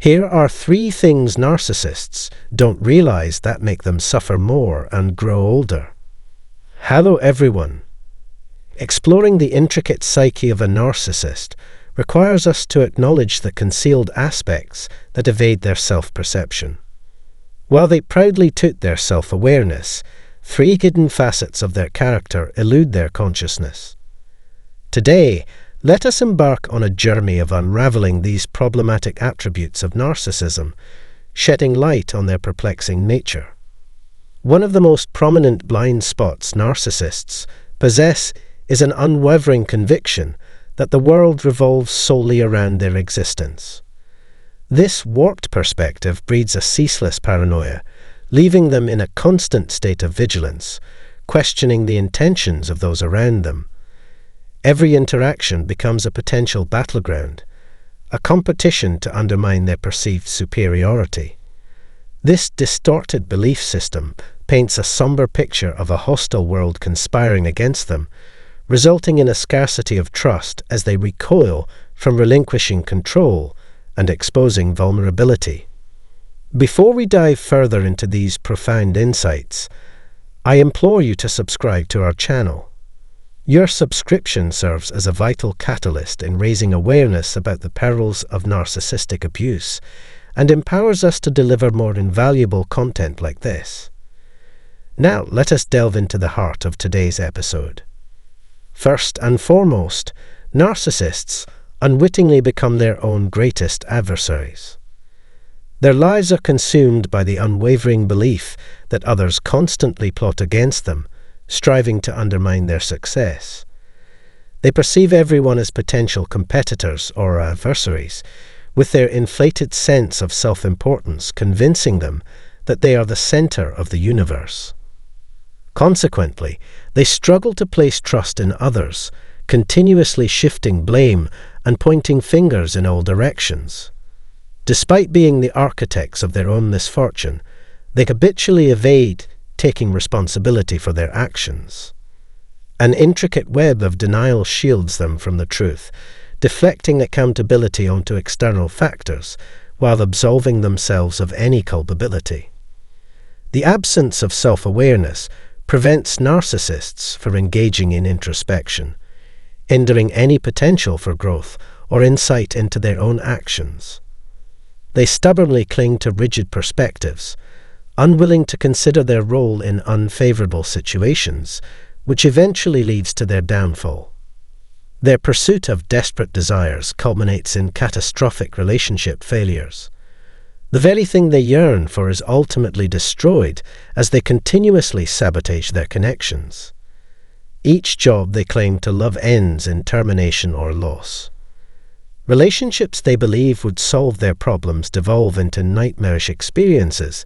Here are 3 things narcissists don't realize that make them suffer more and grow older. Hallo Everyone. Exploring the intricate psyche of a narcissist requires us to acknowledge the concealed aspects that evade their self-perception. While they proudly tout their self-awareness, 3 hidden facets of their character elude their consciousness. Today, let us embark on a journey of unraveling these problematic attributes of narcissism, shedding light on their perplexing nature. One of the most prominent blind spots narcissists possess is an unwavering conviction that the world revolves solely around their existence. This warped perspective breeds a ceaseless paranoia, leaving them in a constant state of vigilance, questioning the intentions of those around them. Every interaction becomes a potential battleground, a competition to undermine their perceived superiority. This distorted belief system paints a somber picture of a hostile world conspiring against them, resulting in a scarcity of trust as they recoil from relinquishing control and exposing vulnerability. Before we dive further into these profound insights, I implore you to subscribe to our channel. Your subscription serves as a vital catalyst in raising awareness about the perils of narcissistic abuse and empowers us to deliver more invaluable content like this. Now, let us delve into the heart of today's episode. First and foremost, narcissists unwittingly become their own greatest adversaries. Their lives are consumed by the unwavering belief that others constantly plot against them, striving to undermine their success. They perceive everyone as potential competitors or adversaries, with their inflated sense of self-importance convincing them that they are the center of the universe. Consequently, they struggle to place trust in others, continuously shifting blame and pointing fingers in all directions. Despite being the architects of their own misfortune, they habitually evade taking responsibility for their actions. An intricate web of denial shields them from the truth, deflecting accountability onto external factors while absolving themselves of any culpability. The absence of self-awareness prevents narcissists from engaging in introspection, hindering any potential for growth or insight into their own actions. They stubbornly cling to rigid perspectives, unwilling to consider their role in unfavorable situations, which eventually leads to their downfall. Their pursuit of desperate desires culminates in catastrophic relationship failures. The very thing they yearn for is ultimately destroyed as they continuously sabotage their connections. Each job they claim to love ends in termination or loss. Relationships they believe would solve their problems devolve into nightmarish experiences,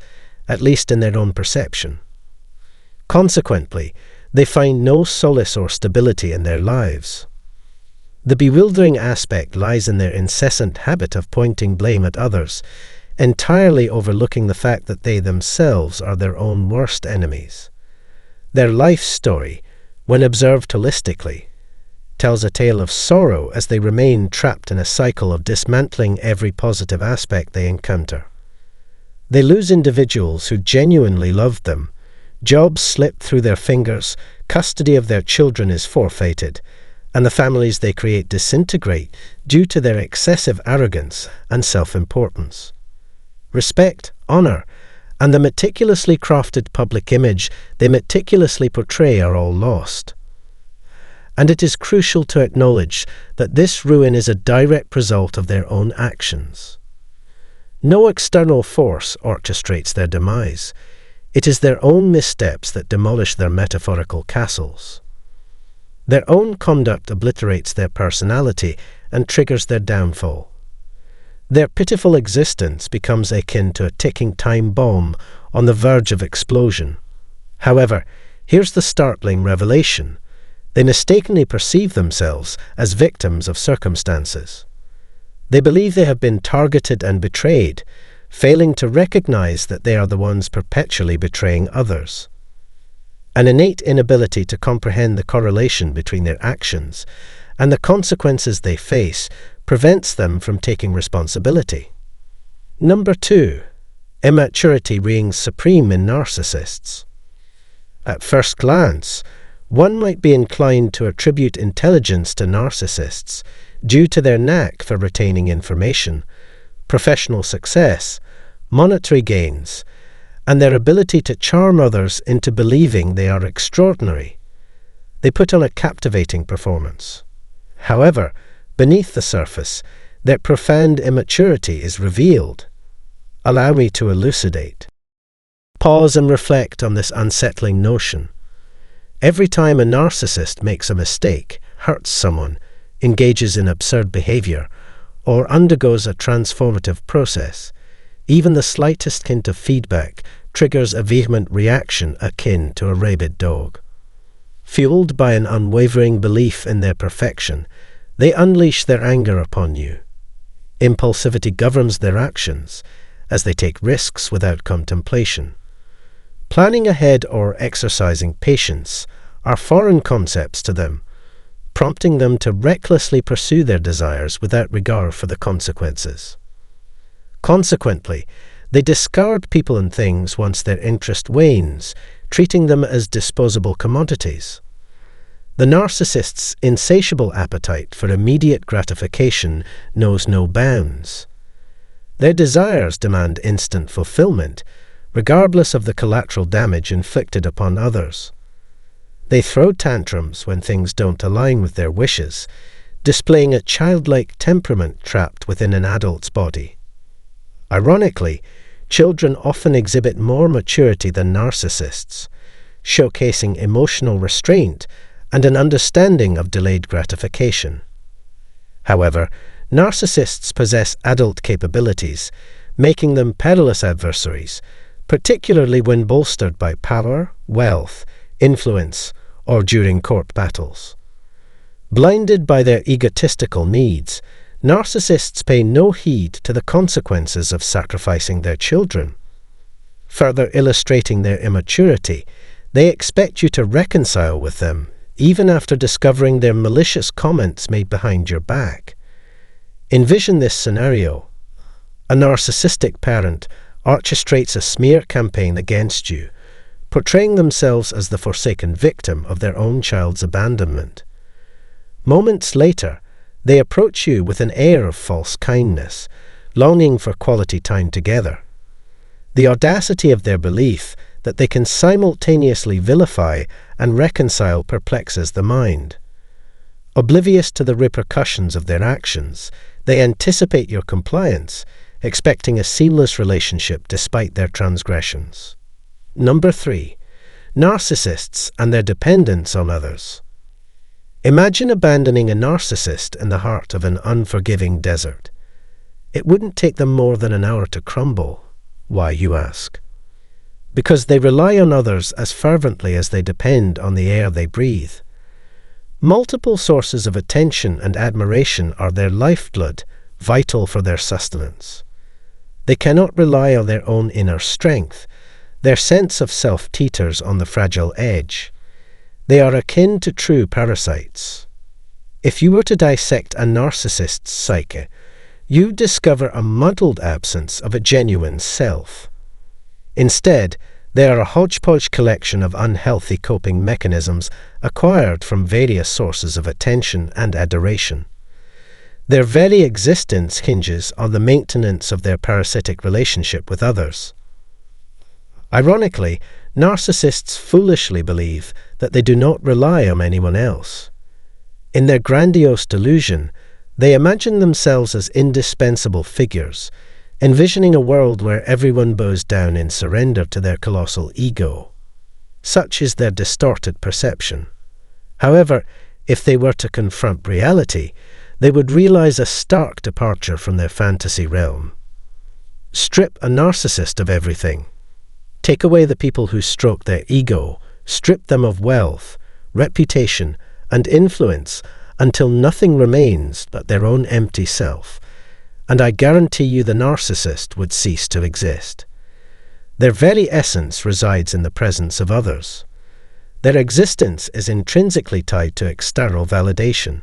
at least in their own perception. Consequently, they find no solace or stability in their lives. The bewildering aspect lies in their incessant habit of pointing blame at others, entirely overlooking the fact that they themselves are their own worst enemies. Their life story, when observed holistically, tells a tale of sorrow as they remain trapped in a cycle of dismantling every positive aspect they encounter. They lose individuals who genuinely loved them, jobs slip through their fingers, custody of their children is forfeited, and the families they create disintegrate due to their excessive arrogance and self-importance. Respect, honor, and the meticulously crafted public image they meticulously portray are all lost. And it is crucial to acknowledge that this ruin is a direct result of their own actions. No external force orchestrates their demise. It is their own missteps that demolish their metaphorical castles. Their own conduct obliterates their personality and triggers their downfall. Their pitiful existence becomes akin to a ticking time bomb on the verge of explosion. However, here's the startling revelation. They mistakenly perceive themselves as victims of circumstances. They believe they have been targeted and betrayed, failing to recognize that they are the ones perpetually betraying others. An innate inability to comprehend the correlation between their actions and the consequences they face prevents them from taking responsibility. Number 2. Immaturity reigns supreme in narcissists. At first glance, one might be inclined to attribute intelligence to narcissists due to their knack for retaining information, professional success, monetary gains, and their ability to charm others into believing they are extraordinary. They put on a captivating performance. However, beneath the surface, their profound immaturity is revealed. Allow me to elucidate. Pause and reflect on this unsettling notion. Every time a narcissist makes a mistake, hurts someone, engages in absurd behavior, or undergoes a transformative process, even the slightest hint of feedback triggers a vehement reaction akin to a rabid dog. Fueled by an unwavering belief in their perfection, they unleash their anger upon you. Impulsivity governs their actions, as they take risks without contemplation. Planning ahead or exercising patience are foreign concepts to them, prompting them to recklessly pursue their desires without regard for the consequences. Consequently, they discard people and things once their interest wanes, treating them as disposable commodities. The narcissist's insatiable appetite for immediate gratification knows no bounds. Their desires demand instant fulfillment, regardless of the collateral damage inflicted upon others. They throw tantrums when things don't align with their wishes, displaying a childlike temperament trapped within an adult's body. Ironically, children often exhibit more maturity than narcissists, showcasing emotional restraint and an understanding of delayed gratification. However, narcissists possess adult capabilities, making them perilous adversaries, particularly when bolstered by power, wealth, influence, or during court battles. Blinded by their egotistical needs, narcissists pay no heed to the consequences of sacrificing their children. Further illustrating their immaturity, they expect you to reconcile with them, even after discovering their malicious comments made behind your back. Envision this scenario. A narcissistic parent orchestrates a smear campaign against you, portraying themselves as the forsaken victim of their own child's abandonment. Moments later, they approach you with an air of false kindness, longing for quality time together. The audacity of their belief that they can simultaneously vilify and reconcile perplexes the mind. Oblivious to the repercussions of their actions, they anticipate your compliance, expecting a seamless relationship despite their transgressions. Number 3. Narcissists and their dependence on others. Imagine abandoning a narcissist in the heart of an unforgiving desert. It wouldn't take them more than an hour to crumble. Why, you ask? Because they rely on others as fervently as they depend on the air they breathe. Multiple sources of attention and admiration are their lifeblood, vital for their sustenance. They cannot rely on their own inner strength. Their sense of self teeters on the fragile edge. They are akin to true parasites. If you were to dissect a narcissist's psyche, you'd discover a muddled absence of a genuine self. Instead, they are a hodgepodge collection of unhealthy coping mechanisms acquired from various sources of attention and adoration. Their very existence hinges on the maintenance of their parasitic relationship with others. Ironically, narcissists foolishly believe that they do not rely on anyone else. In their grandiose delusion, they imagine themselves as indispensable figures, envisioning a world where everyone bows down in surrender to their colossal ego. Such is their distorted perception. However, if they were to confront reality, they would realize a stark departure from their fantasy realm. Strip a narcissist of everything. Take away the people who stroke their ego, strip them of wealth, reputation, and influence until nothing remains but their own empty self, and I guarantee you the narcissist would cease to exist. Their very essence resides in the presence of others. Their existence is intrinsically tied to external validation.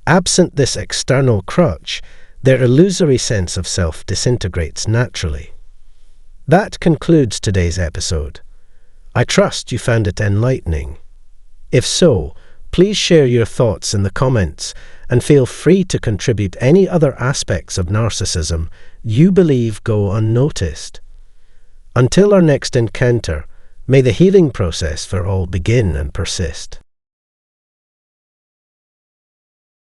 Absent this external crutch, Their illusory sense of self disintegrates naturally. That concludes today's episode. I trust you found it enlightening. If so, please share your thoughts in the comments and feel free to contribute any other aspects of narcissism you believe go unnoticed. Until our next encounter, may the healing process for all begin and persist.